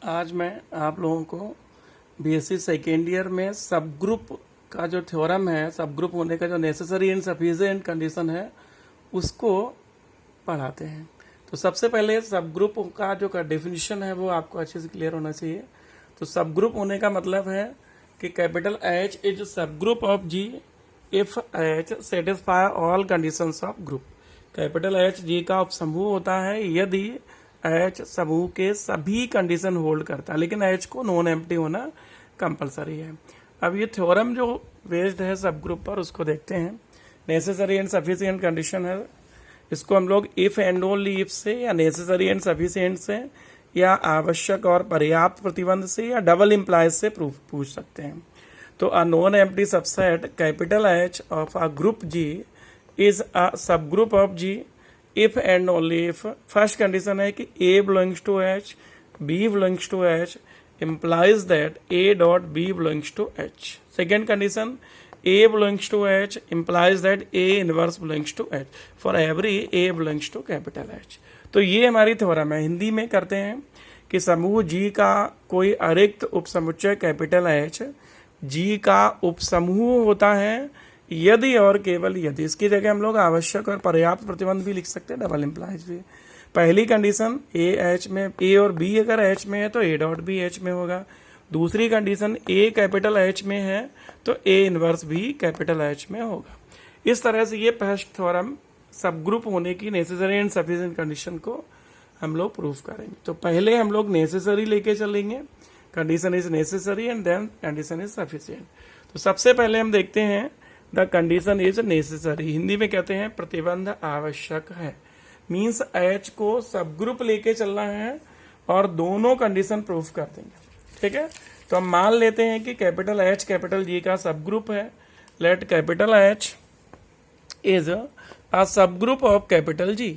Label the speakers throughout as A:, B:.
A: आज मैं आप लोगों को बीएससी सेकेंड ईयर में सब ग्रुप का जो थ्योरम है, सब ग्रुप होने का जो नेसेसरी एंड सफिशिएंट कंडीशन है उसको पढ़ाते हैं। तो सबसे पहले सब ग्रुप का जो डेफिनेशन है वो आपको अच्छे से क्लियर होना चाहिए। तो सब ग्रुप होने का मतलब है कि कैपिटल H इज सब group of G if H satisfy all conditions of group. Capital H G का उपसमूह होता है यदि H समूह के सभी कंडीशन होल्ड करता है, लेकिन H को नॉन एम्प्टी होना कंपलसरी है। अब ये थ्योरम जो बेस्ड है सब ग्रुप पर उसको देखते हैं। नेसेसरी एंड सफिशिएंट कंडीशन है, इसको हम लोग इफ एंड ओनली इफ से या नेसेसरी एंड सफिशिएंट से या आवश्यक और पर्याप्त प्रतिबंध से या डबल इम्प्लाइज से पूछ सकते हैं। तो a non empty subset capital H of a group G is a subgroup of G if and only if. First condition है कि A belongs to H, B belongs to H implies that A dot B belongs to H. Second condition, A belongs to H implies that A inverse belongs to H. For every A belongs to capital H. तो ये हमारी theorem है। हिंदी में करते हैं कि समूह G का कोई अरिक्त उपसमुच्चय कैपिटल H G का उपसमूह होता है यदि और केवल यदि। इसकी जगह हम लोग आवश्यक और पर्याप्त प्रतिबंध भी लिख सकते हैं, डबल इम्प्लाइज भी। पहली कंडीशन A H में, A और B अगर H में है तो A डॉट B H में होगा। दूसरी कंडीशन A कैपिटल H में है तो A इनवर्स भी कैपिटल H में होगा। इस तरह से ये फर्स्ट थ्योरम सब ग्रुप होने की नेसेसरी एंड सफिशिएंट कंडीशन को हम लोग प्रूफ करेंगे। तो पहले हम लोग नेसेसरी लेके चलेंगे, condition is necessary and then condition is sufficient. तो सबसे पहले हम देखते हैं the condition is necessary. Hindi में कहते हैं प्रतिबंध आवश्यक है। मीन्स H को सब ग्रुप लेके चलना है और दोनों कंडीशन प्रूफ कर देंगे। ठीक है, तो हम मान लेते हैं कि कैपिटल H कैपिटल G का सब ग्रुप है। Let capital H is a subgroup of capital G।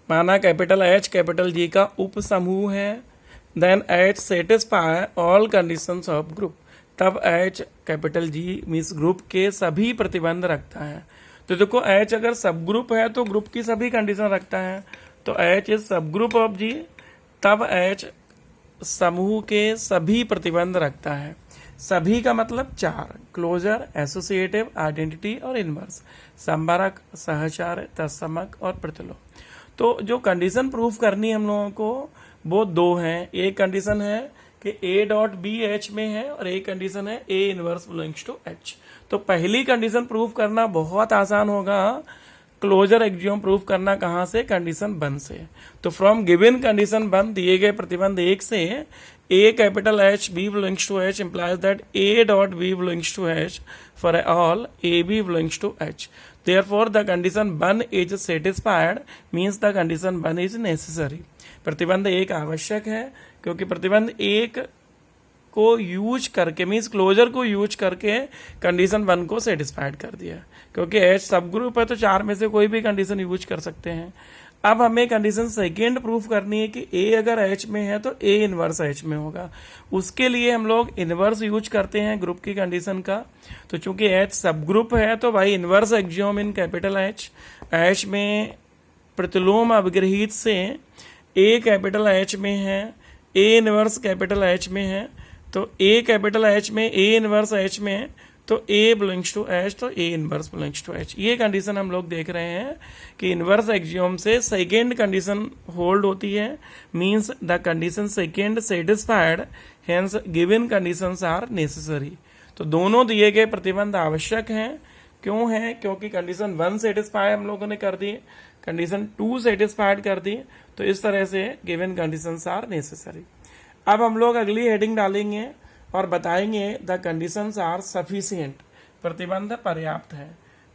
A: माना कैपिटल H कैपिटल G का उप समूह है। Then H satisfy all conditions of group. तब H capital G means group के सभी प्रतिबंध रखता है। तो देखो H अगर सब ग्रुप है तो ग्रुप की सभी कंडीशन रखता है। तो H इज सब ग्रुप ऑफ G, तब H समूह के सभी प्रतिबंध रखता है। सभी का मतलब चार: क्लोजर, एसोसिएटिव, आइडेंटिटी और इनवर्स, संबरक, सहचार, तत्समक और प्रतिलोम। तो जो कंडीशन प्रूफ करनी हम लोगों को वो दो हैं। एक कंडीशन है कि A डॉट B H में है और एक कंडीशन है A inverse belongs to H। तो पहली कंडीशन प्रूफ करना बहुत आसान होगा। क्लोजर एक्सियोम प्रूफ करना कहां से? कंडीशन 1 से। तो फ्रॉम गिवन कंडीशन 1 दिए गए प्रतिबंध 1 से A capital H B belongs to H implies that A dot B belongs to H for all A B belongs to H. Therefore the condition 1 is satisfied means the condition 1 is necessary. प्रतिबंध 1 आवश्यक है क्योंकि प्रतिबंध 1 को use करके means closure को use करके condition 1 को सेटिस्फाइड कर दिया। क्योंकि H सब ग्रुप है तो चार में से कोई भी कंडीशन यूज कर सकते हैं। अब हमें कंडीशन सेकेंड प्रूफ करनी है कि A अगर H में है तो A इनवर्स H में होगा। उसके लिए हम लोग इनवर्स यूज करते हैं ग्रुप की कंडीशन का। तो चूंकि H सब ग्रुप है तो भाई इनवर्स एक्सियोम इन कैपिटल H में प्रतिलोम अवग्रहित से A कैपिटल H में है, A इनवर्स कैपिटल H में है। तो A कैपिटल H में A इनवर्स H में तो A बिलोंग्स टू H तो A inverse belongs to H। ये कंडीशन हम लोग देख रहे हैं कि इनवर्स एक्सियोम से सेकेंड कंडीशन होल्ड होती है। Means the condition second satisfied, hence given conditions are necessary. तो दोनों दिए गए प्रतिबंध आवश्यक हैं। क्यों है? क्योंकि कंडीशन 1 सेटिस्फाई हम लोगों ने कर दी, कंडीशन 2 सेटिस्फाइड कर दी। तो इस तरह से गिवन कंडीशंस आर नेसेसरी। अब हम लोग अगली हेडिंग डालेंगे और बताएंगे द कंडीशंस आर सफिशिएंट, प्रतिबंध पर्याप्त है।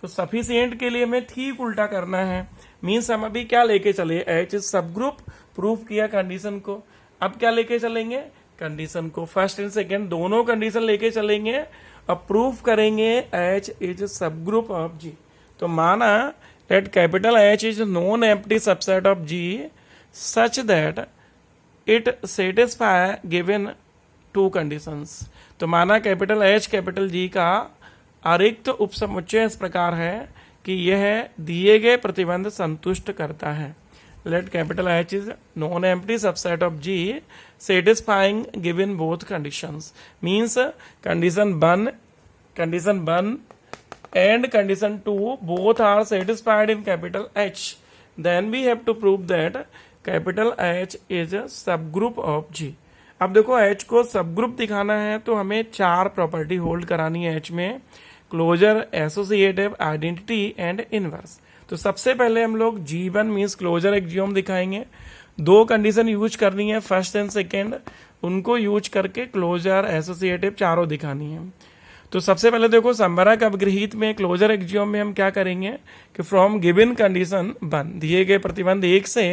A: तो सफिशिएंट के लिए हमें ठीक उल्टा करना है। मीन्स हम अभी क्या लेके चले? H सब ग्रुप प्रूफ किया कंडीशन को। अब क्या लेके चलेंगे? कंडीशन को। फर्स्ट एंड सेकेंड दोनों कंडीशन लेके चलेंगे और प्रूफ करेंगे H इज सब ग्रुप ऑफ G। तो माना that capital H is non-empty subset of G such that it satisfy given two conditions। तो माना कैपिटल H कैपिटल G का अरिक्त उपसमुच्चय इस प्रकार है कि यह दिए गए प्रतिबंध संतुष्ट करता है। let capital H is non-empty subset of G satisfying given both conditions. Means condition 1 and condition 2 both are satisfied in capital H. Then we have to prove that capital H is a subgroup of G. अब देखो H को subgroup दिखाना है तो हमें 4 property hold करानी है H में: closure, associative, identity and inverse. तो सबसे पहले हम लोग G1 मीन्स क्लोजर एक्सियोम दिखाएंगे। 2 कंडीशन यूज करनी है, फर्स्ट एंड सेकेंड, उनको यूज करके क्लोजर, एसोसिएटिव चारों दिखानी है। तो सबसे पहले देखो संवरक अपगृहीत में क्लोजर एक्सियोम में हम क्या करेंगे कि फ्रॉम गिवन कंडीशन 1 दिए गए प्रतिबंध 1 से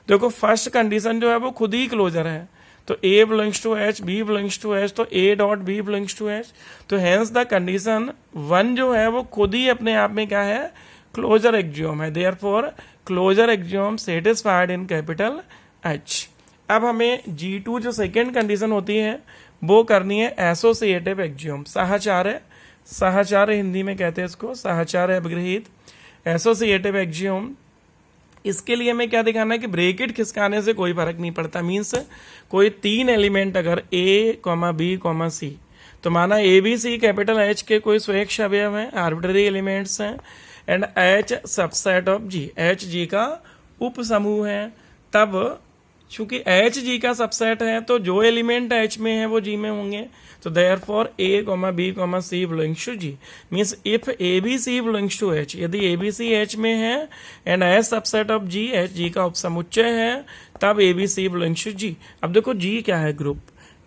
A: देखो फर्स्ट कंडीशन जो है वो खुद ही क्लोजर है, तो A belongs to H, B belongs to H, तो A dot B belongs to H। तो हेंस द कंडीशन 1 जो है वो खुद ही अपने आप में क्या है, क्लोजर एक्सियोम है। Therefore closure axiom satisfied in capital H। अब हमें G2 जो सेकेंड कंडीशन होती है वो करनी है एसोसिएटिव एक्सियोम। साहचर्य हिंदी में कहते हैं इसको, साहचर्य अपगृहीत, एसोसिएटिव एक्सियोम। इसके लिए हमें क्या दिखाना है कि ब्रैकेट खिसकाने से कोई फर्क नहीं पड़ता। मीन्स कोई 3 एलिमेंट अगर A, B, C, तो माना A, B, C capital H के कोई स्वेच्छ अवयव हैं, आर्बिट्ररी एलिमेंट्स हैं, and H subset of G, H G का उप समूह है। तब चूंकि H G का सबसेट है तो जो एलिमेंट H में है वो G में होंगे। तो therefore A, B, C belongs to G। Means if A, B, C belongs to H, यदि A, B, C H में है and H subset of G, H G का उपसमुच्चय है, तब A, B, C belongs to G। अब देखो G क्या है, ग्रुप।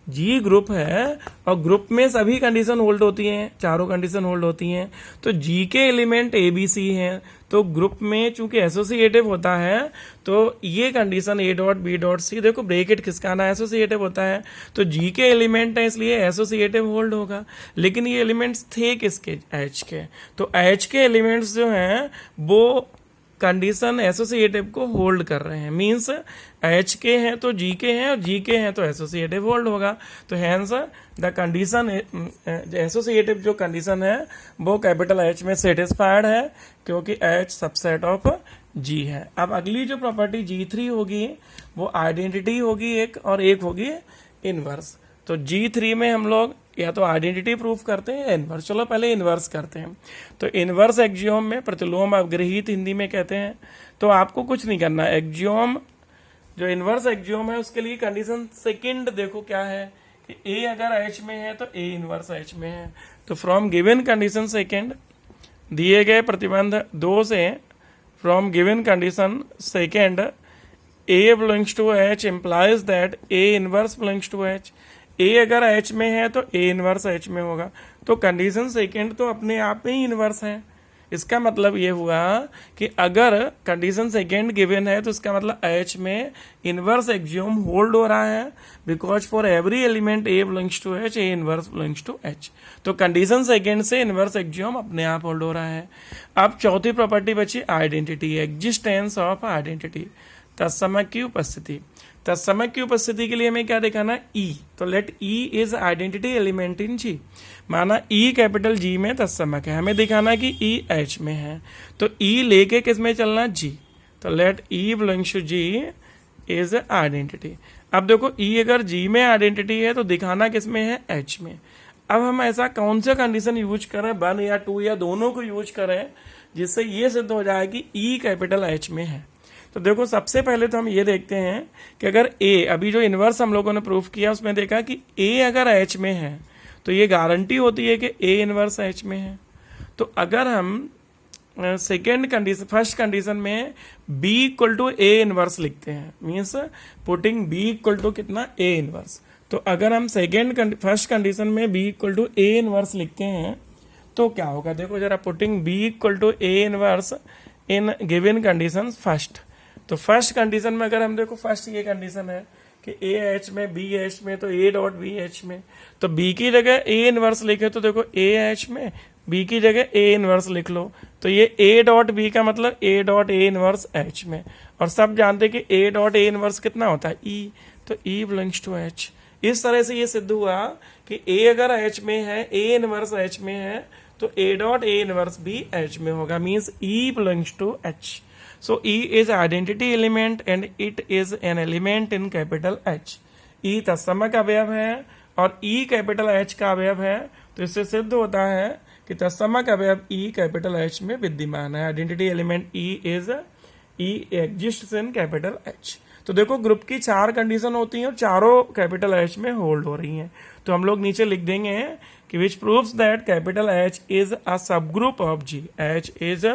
A: G ग्रुप है और ग्रुप में सभी कंडीशन होल्ड होती हैं, चारों कंडीशन होल्ड होती हैं। तो G के एलिमेंट A, B, C हैं, तो ग्रुप में चूंकि एसोसिएटिव होता है तो ये condition A dot B dot C, देखो ब्रैकेट खिसकाना एसोसिएटिव होता है, तो G के एलिमेंट है इसलिए एसोसिएटिव होल्ड होगा। लेकिन ये एलिमेंट्स थे किसके, H के, तो H के एलिमेंट्स जो हैं वो कंडीशन एसोसिएटिव को होल्ड कर रहे हैं। मींस H के हैं तो G के हैं और G के हैं तो एसोसिएटिव होल्ड होगा। तो हेंस द कंडीशन एसोसिएटिव जो कंडीशन है वो कैपिटल H में सेटिस्फाइड है क्योंकि H सबसेट ऑफ G है। अब अगली जो प्रॉपर्टी G3 होगी वो आइडेंटिटी होगी एक, और एक होगी इनवर्स। तो G3 में हम लोग या तो आइडेंटिटी प्रूफ करते हैं या इनवर्स। चलो पहले इनवर्स करते हैं। तो इनवर्स एक्सियोम में प्रतिलोम अपगृहीत हिंदी में कहते हैं। तो आपको कुछ नहीं करना, एक्सियोम जो इनवर्स एक्सियोम है उसके लिए कंडीशन सेकंड देखो क्या है कि A अगर H में है तो A इनवर्स H में है। तो फ्रॉम गिवन कंडीशन सेकंड दिए गए प्रतिबंध 2 से, from given condition second A belongs to H implies that A inverse belongs to H। A अगर H में है तो A इनवर्स H में होगा। तो कंडीशन सेकंड तो अपने आप में ही इनवर्स है। इसका मतलब ये हुआ कि अगर कंडीशन सेकंड गिवन है तो इसका मतलब H में इनवर्स एक्सियोम होल्ड हो रहा है, because for every element A belongs to H, A inverse belongs to H। तो कंडीशन सेकंड से इनवर्स एक्सियोम अपने आप होल्ड हो रहा है। अब चौथी प्रॉपर्टी बची आइडेंटिटी, एग्जिस्टेंस ऑफ आइडेंटिटी, तत्समक की उपस्थिति। तत्समक की उपस्थिति के लिए हमें क्या दिखाना है, E। तो let E is identity element in G। माना E कैपिटल G में तत्समक है, हमें दिखाना है कि E H में है, तो E लेके किस में चलना, G। तो let E belongs to G is identity. अब देखो E अगर G में आइडेंटिटी है तो दिखाना किस में है, H में। अब हम ऐसा कौन सा कंडीशन यूज करें, 1 या 2 या दोनों को यूज करें जिससे ये सिद्ध हो जाए कि E कैपिटल H में है। तो देखो सबसे पहले तो हम ये देखते हैं कि अगर A, अभी जो इनवर्स हम लोगों ने प्रूफ किया उसमें देखा कि A अगर H में है तो ये गारंटी होती है कि A इनवर्स H में है। तो अगर हम सेकेंड कंडीशन, फर्स्ट कंडीशन में B equal to A inverse लिखते हैं, means putting B equal to कितना, A इनवर्स। तो अगर हम फर्स्ट कंडीशन में B equal to A inverse लिखते हैं तो क्या होगा, देखो जरा, putting B equal to A inverse in given condition first. तो फर्स्ट कंडीशन में अगर हम देखो, फर्स्ट ये कंडीशन है कि A H में, B H में, तो A डॉट B H में, तो B की जगह A इनवर्स लिखे तो देखो A H में, B की जगह A इनवर्स लिख लो, तो ये A डॉट B का मतलब A dot A inverse H में। और सब जानते कि A डॉट A इनवर्स कितना होता है, E, तो E बिलोंग्स टू H। इस तरह से ये सिद्ध हुआ कि A अगर H में है, A इनवर्स H में है, तो A डॉट A इनवर्स भी H में होगा, means E belongs to H। So E is identity element and it is an element in capital H. E तत्समक अवयव है और E कैपिटल H का अवयव है, तो इससे सिद्ध होता है कि तत्समक अवयव E कैपिटल H में विद्यमान है. आइडेंटिटी एलिमेंट E एग्जिस्ट्स इन कैपिटल H. तो देखो ग्रुप की 4 कंडीशन होती हैं और चारों कैपिटल H में होल्ड हो रही हैं. तो हम लोग नीचे लिख देंगे कि which proves that capital H is a subgroup of G. H इज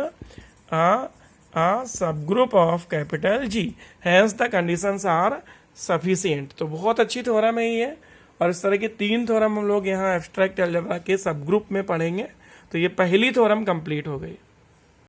A: a subgroup of capital G. Hence the conditions are sufficient. तो बहुत अच्छी थ्योरम है ये, और इस तरह की 3 थ्योरम हम लोग यहाँ एब्स्ट्रैक्ट अलजेब्रा के सब ग्रुप में पढ़ेंगे. तो ये पहली थ्योरम कंप्लीट हो गई.